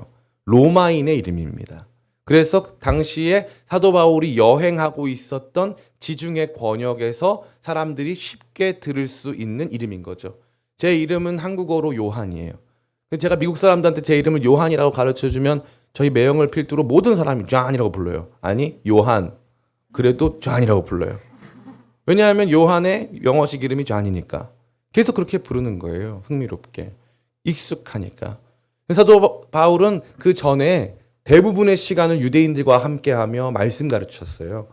로마인의 이름입니다. 그래서 당시에 사도 바울이 여행하고 있었던 지중해 권역에서 사람들이 쉽게 들을 수 있는 이름인 거죠. 제 이름은 한국어로 요한이에요. 제가 미국 사람들한테 제 이름을 요한이라고 가르쳐주면 저희 매형을 필두로 모든 사람이 존이라고 불러요. 아니 요한, 그래도 존이라고 불러요. 왜냐하면 요한의 영어식 이름이 존이니까. 계속 그렇게 부르는 거예요. 흥미롭게. 익숙하니까. 사도 바울은 그 전에 대부분의 시간을 유대인들과 함께하며 말씀 가르쳤어요.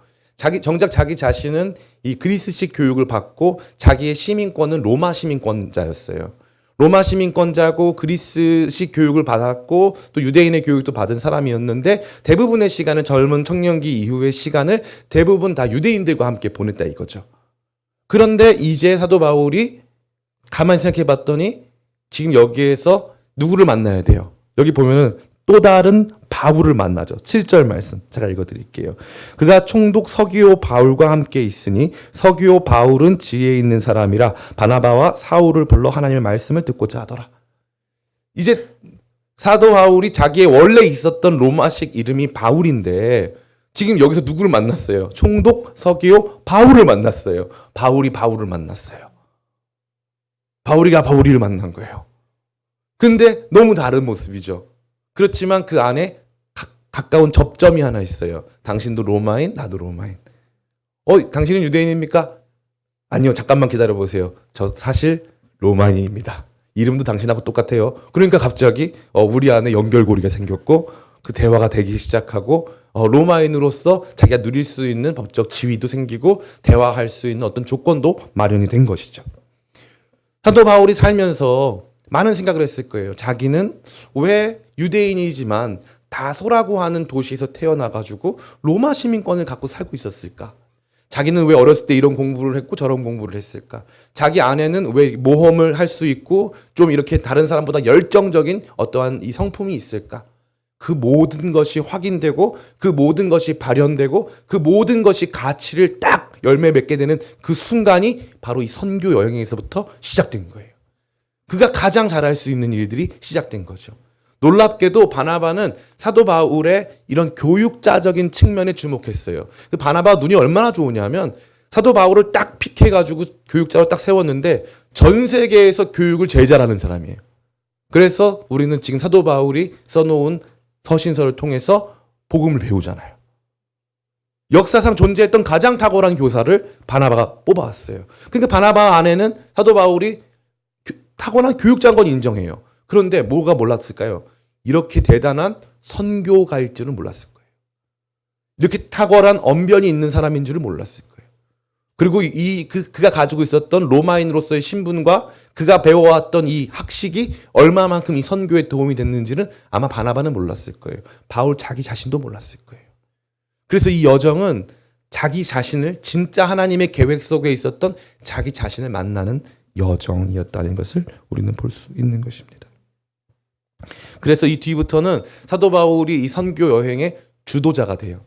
정작 자기 자신은 이 그리스식 교육을 받고 자기의 시민권은 로마 시민권자였어요. 로마 시민권자고 그리스식 교육을 받았고 또 유대인의 교육도 받은 사람이었는데 대부분의 시간은 젊은 청년기 이후의 시간을 대부분 다 유대인들과 함께 보냈다 이거죠. 그런데 이제 사도 바울이 가만히 생각해 봤더니 지금 여기에서 누구를 만나야 돼요? 여기 보면은 또 다른 바울을 만나죠. 7절 말씀 제가 읽어드릴게요. 그가 총독 서기오 바울과 함께 있으니 서기오 바울은 지혜 있는 사람이라 바나바와 사울을 불러 하나님의 말씀을 듣고자 하더라. 이제 사도 바울이 자기의 원래 있었던 로마식 이름이 바울인데 지금 여기서 누구를 만났어요? 총독 서기오 바울을 만났어요. 바울이 바울을 만났어요. 바울이가 바울이를 만난 거예요. 근데 너무 다른 모습이죠. 그렇지만 그 안에 가까운 접점이 하나 있어요. 당신도 로마인, 나도 로마인. 당신은 유대인입니까? 아니요, 잠깐만 기다려보세요. 저 사실 로마인입니다. 이름도 당신하고 똑같아요. 그러니까 갑자기 우리 안에 연결고리가 생겼고 그 대화가 되기 시작하고 로마인으로서 자기가 누릴 수 있는 법적 지위도 생기고 대화할 수 있는 어떤 조건도 마련이 된 것이죠. 사도 바울이 살면서 많은 생각을 했을 거예요. 자기는 왜 유대인이지만 다소라고 하는 도시에서 태어나가지고 로마 시민권을 갖고 살고 있었을까? 자기는 왜 어렸을 때 이런 공부를 했고 저런 공부를 했을까? 자기 안에는 왜 모험을 할 수 있고 좀 이렇게 다른 사람보다 열정적인 어떠한 이 성품이 있을까? 그 모든 것이 확인되고 그 모든 것이 발현되고 그 모든 것이 가치를 딱 열매 맺게 되는 그 순간이 바로 이 선교 여행에서부터 시작된 거예요. 그가 가장 잘할 수 있는 일들이 시작된 거죠. 놀랍게도 바나바는 사도 바울의 이런 교육자적인 측면에 주목했어요. 바나바가 눈이 얼마나 좋으냐면 사도 바울을 딱 픽해가지고 교육자로 딱 세웠는데 전 세계에서 교육을 제일 잘하는 사람이에요. 그래서 우리는 지금 사도 바울이 써놓은 서신서를 통해서 복음을 배우잖아요. 역사상 존재했던 가장 탁월한 교사를 바나바가 뽑아왔어요. 그러니까 바나바 안에는 사도 바울이 타고난 교육자인 건 인정해요. 그런데 뭐가 몰랐을까요? 이렇게 대단한 선교가일 줄은 몰랐을 거예요. 이렇게 탁월한 언변이 있는 사람인 줄은 몰랐을 거예요. 그리고 그가 가지고 있었던 로마인으로서의 신분과 그가 배워왔던 이 학식이 얼마만큼 이 선교에 도움이 됐는지는 아마 바나바는 몰랐을 거예요. 바울 자기 자신도 몰랐을 거예요. 그래서 이 여정은 자기 자신을 진짜 하나님의 계획 속에 있었던 자기 자신을 만나는 여정이었다는 것을 우리는 볼 수 있는 것입니다. 그래서 이 뒤부터는 사도 바울이 이 선교 여행의 주도자가 돼요.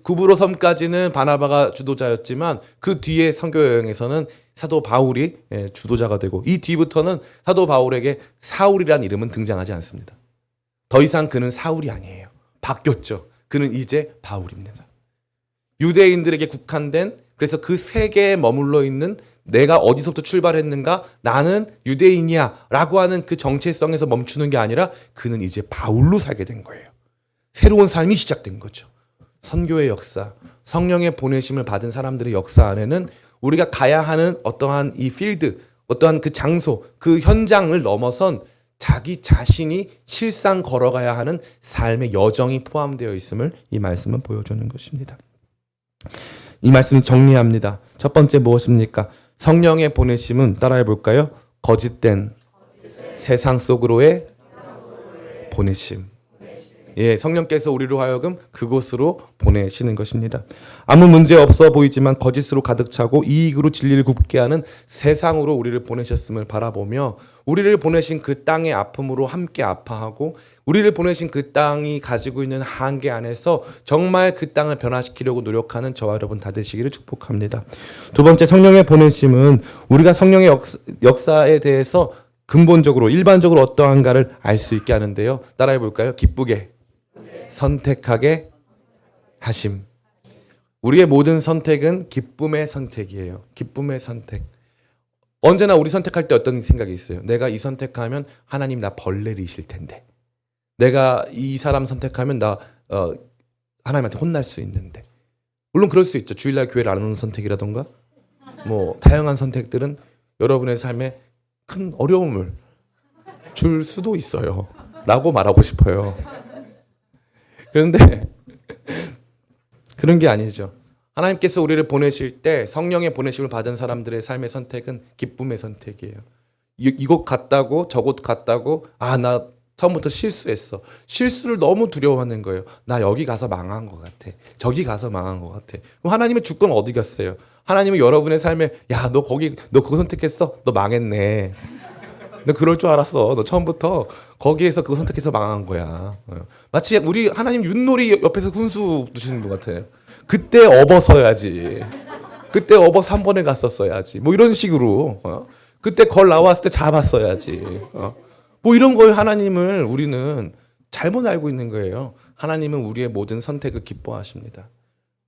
구브로 섬까지는 바나바가 주도자였지만 그 뒤에 선교 여행에서는 사도 바울이 주도자가 되고 이 뒤부터는 사도 바울에게 사울이라는 이름은 등장하지 않습니다. 더 이상 그는 사울이 아니에요. 바뀌었죠. 그는 이제 바울입니다. 유대인들에게 국한된 그래서 그 세계에 머물러 있는 내가 어디서부터 출발했는가? 나는 유대인이야 라고 하는 그 정체성에서 멈추는 게 아니라 그는 이제 바울로 살게 된 거예요. 새로운 삶이 시작된 거죠. 선교의 역사, 성령의 보내심을 받은 사람들의 역사 안에는 우리가 가야 하는 어떠한 이 필드, 어떠한 그 장소, 그 현장을 넘어선 자기 자신이 실상 걸어가야 하는 삶의 여정이 포함되어 있음을 이 말씀은 보여주는 것입니다. 이 말씀이 정리합니다. 첫 번째 무엇입니까? 성령의 보내심은 따라해 볼까요? 거짓된 세상 속으로의 보내심. 예, 성령께서 우리로 하여금 그곳으로 보내시는 것입니다. 아무 문제 없어 보이지만 거짓으로 가득 차고 이익으로 진리를 굽게 하는 세상으로 우리를 보내셨음을 바라보며 우리를 보내신 그 땅의 아픔으로 함께 아파하고 우리를 보내신 그 땅이 가지고 있는 한계 안에서 정말 그 땅을 변화시키려고 노력하는 저와 여러분 다 되시기를 축복합니다. 두 번째, 성령의 보내심은 우리가 성령의 역사에 대해서 근본적으로 일반적으로 어떠한가를 알 수 있게 하는데요. 따라해 볼까요? 기쁘게 선택하게 하심. 우리의 모든 선택은 기쁨의 선택이에요. 기쁨의 선택. 언제나 우리 선택할 때 어떤 생각이 있어요. 내가 이 선택하면 하나님 나 벌 내리실 텐데. 내가 이 사람 선택하면 나 하나님한테 혼날 수 있는데. 물론 그럴 수 있죠. 주일날 교회를 안 오는 선택이라던가 뭐 다양한 선택들은 여러분의 삶에 큰 어려움을 줄 수도 있어요. 라고 말하고 싶어요. 그런데 그런 게 아니죠. 하나님께서 우리를 보내실 때 성령의 보내심을 받은 사람들의 삶의 선택은 기쁨의 선택이에요. 이곳 갔다고 저곳 갔다고 나 처음부터 실수했어. 실수를 너무 두려워하는 거예요. 나 여기 가서 망한 것 같아. 저기 가서 망한 것 같아. 그럼 하나님의 주권 어디 갔어요? 하나님은 여러분의 삶에 너 그거 선택했어? 너 망했네. 너 그럴 줄 알았어. 너 처음부터 거기에서 그거 선택해서 망한 거야. 마치 우리 하나님 윷놀이 옆에서 훈수 두시는 분 같아요. 그때 업어서야지. 그때 업어서 한 번에 갔었어야지. 뭐 이런 식으로. 그때 걸 나왔을 때 잡았어야지. 뭐 이런 걸 하나님을 우리는 잘못 알고 있는 거예요. 하나님은 우리의 모든 선택을 기뻐하십니다.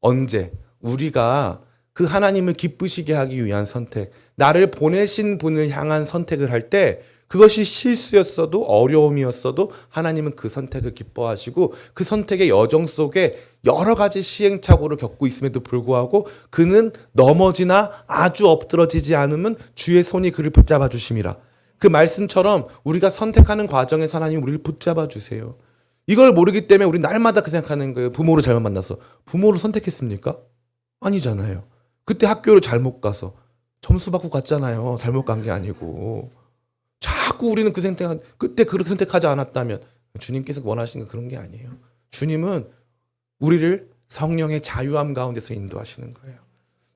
언제? 우리가 그 하나님을 기쁘시게 하기 위한 선택, 나를 보내신 분을 향한 선택을 할 때 그것이 실수였어도 어려움이었어도 하나님은 그 선택을 기뻐하시고 그 선택의 여정 속에 여러 가지 시행착오를 겪고 있음에도 불구하고 그는 넘어지나 아주 엎드러지지 않으면 주의 손이 그를 붙잡아 주심이라. 그 말씀처럼 우리가 선택하는 과정에서 하나님 우리를 붙잡아 주세요. 이걸 모르기 때문에 우리 날마다 그 생각하는 거예요. 부모를 잘못 만나서. 부모를 선택했습니까? 아니잖아요. 그때 학교를 잘못 가서 점수 받고 갔잖아요. 잘못 간 게 아니고. 자꾸 우리는 그때 그렇게 선택하지 않았다면 주님께서 원하시는 건 그런 게 아니에요. 주님은 우리를 성령의 자유함 가운데서 인도하시는 거예요.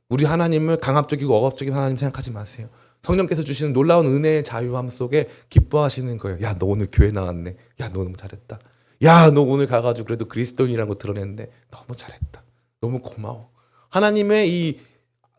우리 하나님을 강압적이고 억압적인 하나님 생각하지 마세요. 성령께서 주시는 놀라운 은혜의 자유함 속에 기뻐하시는 거예요. 야, 너 오늘 교회 나왔네. 야, 너 너무 잘했다. 야, 너 오늘 가가지고 그래도 그리스도인이라는 거 드러냈는데 너무 잘했다. 너무 고마워. 하나님의 이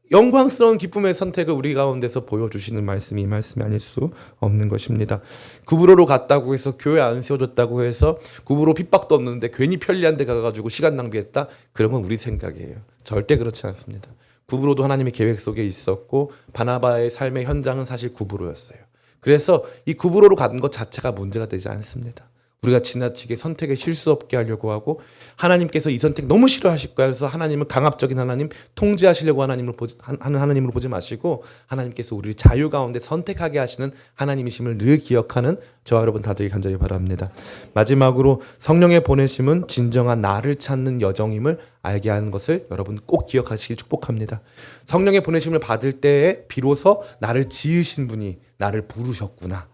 영광스러운 기쁨의 선택을 우리 가운데서 보여주시는 말씀이 이 말씀이 아닐 수 없는 것입니다. 구부로로 갔다고 해서 교회 안 세워줬다고 해서 구부로 핍박도 없는데 괜히 편리한 데 가가지고 시간 낭비했다? 그런 건 우리 생각이에요. 절대 그렇지 않습니다. 구부로도 하나님의 계획 속에 있었고 바나바의 삶의 현장은 사실 구부로였어요. 그래서 이 구부로로 간 것 자체가 문제가 되지 않습니다. 우리가 지나치게 선택에 실수 없게 하려고 하고 하나님께서 이 선택 너무 싫어하실 거야. 그래서 하나님은 강압적인 하나님, 통제하시려고 하는 하나님으로 보지 마시고 하나님께서 우리를 자유 가운데 선택하게 하시는 하나님이심을 늘 기억하는 저와 여러분 다들 간절히 바랍니다. 마지막으로 성령의 보내심은 진정한 나를 찾는 여정임을 알게 하는 것을 여러분 꼭 기억하시길 축복합니다. 성령의 보내심을 받을 때에 비로소 나를 지으신 분이 나를 부르셨구나.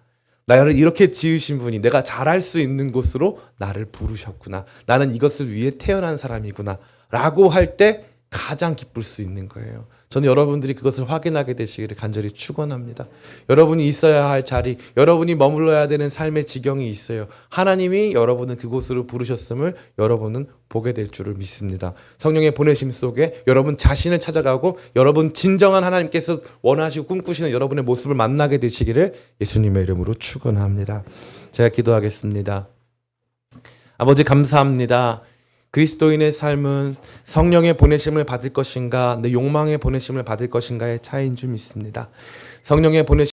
나를 이렇게 지으신 분이 내가 잘할 수 있는 곳으로 나를 부르셨구나. 나는 이것을 위해 태어난 사람이구나. 라고 할 때 가장 기쁠 수 있는 거예요. 저는 여러분들이 그것을 확인하게 되시기를 간절히 축원합니다. 여러분이 있어야 할 자리, 여러분이 머물러야 되는 삶의 지경이 있어요. 하나님이 여러분을 그곳으로 부르셨음을 여러분은 보게 될 줄을 믿습니다. 성령의 보내심 속에 여러분 자신을 찾아가고 여러분 진정한 하나님께서 원하시고 꿈꾸시는 여러분의 모습을 만나게 되시기를 예수님의 이름으로 축원합니다. 제가 기도하겠습니다. 아버지 감사합니다. 그리스도인의 삶은 성령의 보내심을 받을 것인가 내 욕망의 보내심을 받을 것인가의 차이인 줄 믿습니다. 성령의 보내심